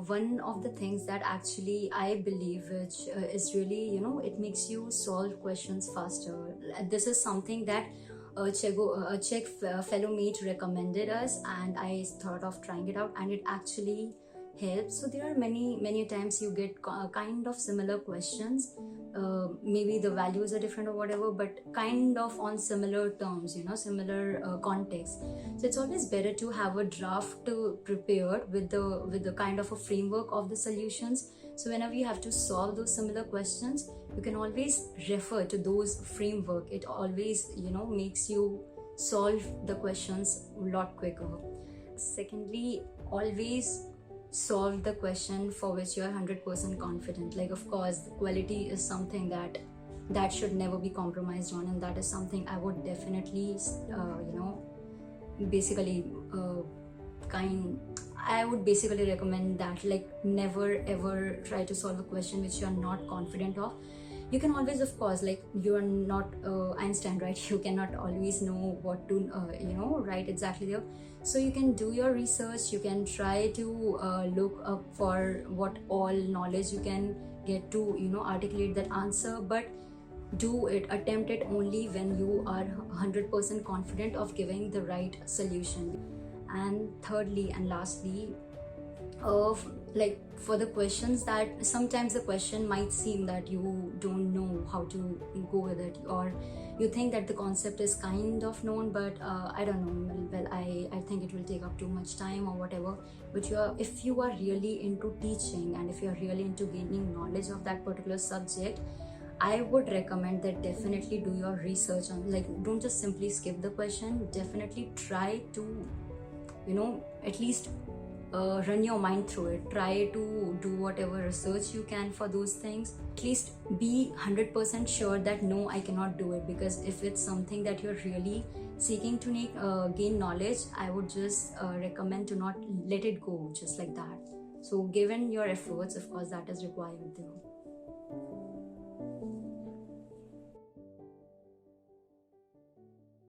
one of the things that actually I believe, which is really, it makes you solve questions faster. This is something that a Chegg fellow mate recommended us, and I thought of trying it out, and it actually helps. So there are many times you get kind of similar questions. Maybe the values are different or whatever, but kind of on similar terms, similar context. So it's always better to have a draft prepared with the kind of a framework of the solutions. So whenever you have to solve those similar questions, you can always refer to those framework. It always makes you solve the questions a lot quicker. Secondly, always solve the question for which you are 100% confident. Like, of course, the quality is something that should never be compromised on, and that is something I would definitely I would basically recommend that, like, never ever try to solve a question which you are not confident of. You can always, of course, like, you are not Einstein, right? You cannot always know what to write exactly there. So you can do your research, you can try to look up for what all knowledge you can get to articulate that answer, but attempt it only when you are 100% confident of giving the right solution. And thirdly and lastly, like, for the questions that sometimes the question might seem that you don't know how to go with it, or you think that the concept is kind of known, but I don't know, well, I think it will take up too much time or whatever. But if you are really into teaching, and if you are really into gaining knowledge of that particular subject, I would recommend that definitely do your research on, like, don't just simply skip the question. Definitely try to at least run your mind through it. Try to do whatever research you can for those things. At least be 100% sure that no, I cannot do it. Because if it's something that you're really seeking to gain knowledge, I would just recommend to not let it go just like that. So given your efforts, of course, that is required though.